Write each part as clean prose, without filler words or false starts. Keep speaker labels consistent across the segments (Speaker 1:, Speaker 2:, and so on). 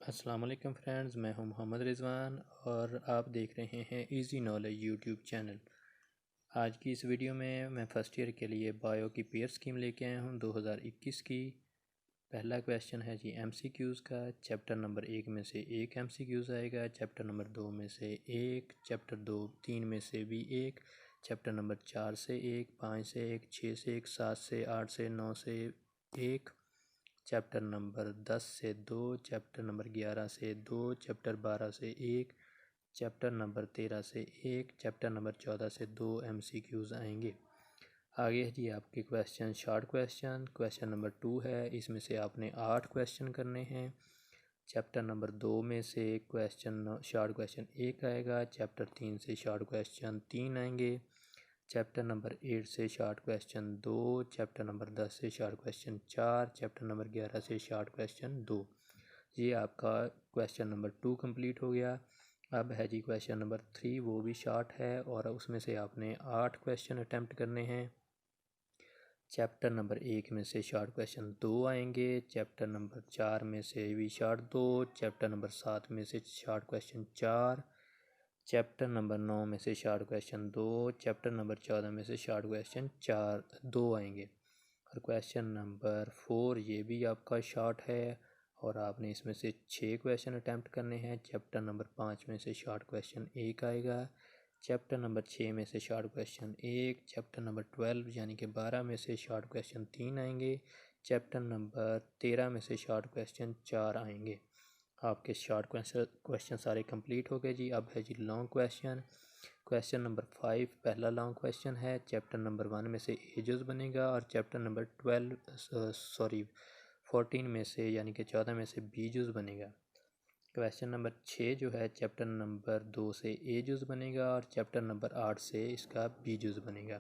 Speaker 1: अस्सलाम वालेकुम फ्रेंड्स, मैं हूं मोहम्मद रिजवान और आप देख रहे हैं इजी नॉलेज यूट्यूब चैनल। आज की इस वीडियो में मैं फ़र्स्ट ईयर के लिए बायो की पेयर स्कीम लेके आया हूं 2021 की। पहला क्वेश्चन है जी एमसीक्यूज़ का। चैप्टर नंबर 1 में से एक एमसीक्यूज़ आएगा, चैप्टर नंबर 2 में से एक, चैप्टर 3 में से भी एक, चैप्टर नंबर 4 से एक, 5 से एक, 6 से एक, 7 से 8 से 9 से एक, चैप्टर नंबर 10 से 2, चैप्टर नंबर 11 से 2, चैप्टर 12 से 1, चैप्टर नंबर 13 से 1, चैप्टर नंबर 14 से 2 एमसीक्यूज़ आएंगे। आगे है जी आपके question, short question. Question number 2 है, इसमें से आपने 8 क्वेश्चन करने हैं। चैप्टर नंबर 2 में से क्वेश्चन शॉर्ट क्वेश्चन 1 आएगा, चैप्टर 3 से शॉर्ट क्वेश्चन 3 आएंगे, चैप्टर नंबर 8 से शॉर्ट क्वेश्चन 2, चैप्टर नंबर 10 से शॉर्ट क्वेश्चन 4, चैप्टर नंबर 11 से शॉर्ट क्वेश्चन 2। ये आपका क्वेश्चन नंबर 2 कंप्लीट हो गया। अब है जी क्वेश्चन नंबर 3, वो भी शॉर्ट है और उसमें से आपने 8 क्वेश्चन अटैम्प्ट करने हैं। चैप्टर नंबर 1 में से शॉर्ट क्वेश्चन 2 आएंगे, चैप्टर नंबर 4 में से भी शॉर्ट 2, चैप्टर नंबर 7 में से शॉर्ट क्वेश्चन 4, चैप्टर नंबर 9 में से शॉर्ट क्वेश्चन 2, चैप्टर नंबर 14 में से शॉर्ट क्वेश्चन 2 आएंगे। और क्वेश्चन नंबर 4 ये भी आपका शॉर्ट है और आपने इसमें से 6 क्वेश्चन अटैम्प्ट करने हैं। चैप्टर नंबर 5 में से शॉर्ट क्वेश्चन 1 आएगा, चैप्टर नंबर 6 में से शॉर्ट क्वेश्चन 1, चैप्टर नंबर 12 यानी कि 12 में से शॉर्ट क्वेश्चन 3 आएंगे, चैप्टर नंबर 13 में से शॉर्ट क्वेश्चन 4 आएंगे। आपके शॉर्ट क्वेश्चन सारे कंप्लीट हो गए जी। अब है जी लॉन्ग क्वेश्चन। क्वेश्चन नंबर 5 पहला लॉन्ग क्वेश्चन है। चैप्टर नंबर 1 में से एजस बनेगा और चैप्टर नंबर 14 में से यानी कि 14 में से बी जूस बनेगा। क्वेश्चन नंबर 6 जो है चैप्टर नंबर 2 से ए जूस बनेगा और चैप्टर नंबर 8 से इसका बी जूस बनेगा।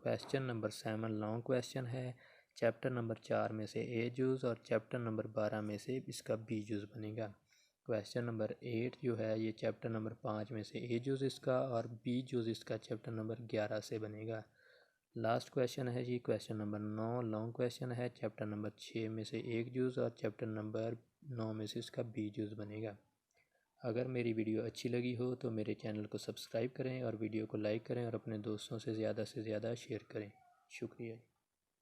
Speaker 1: क्वेश्चन नंबर 7 लॉन्ग क्वेश्चन है। चैप्टर नंबर 4 में से ए जूस और चैप्टर नंबर 12 में से इसका बी जूस बनेगा। क्वेश्चन नंबर 8 जो है ये चैप्टर नंबर 5 में से ए जूस इसका और बी जूस इसका चैप्टर नंबर 11 से बनेगा। लास्ट क्वेश्चन है जी क्वेश्चन नंबर 9 लॉन्ग क्वेश्चन है। चैप्टर नंबर 6 में से एक जूस और चैप्टर नंबर 9 में से इसका बी जूस बनेगा। अगर मेरी वीडियो अच्छी लगी हो तो मेरे चैनल को सब्सक्राइब करें और वीडियो को लाइक करें और अपने दोस्तों से ज़्यादा शेयर करें। शुक्रिया।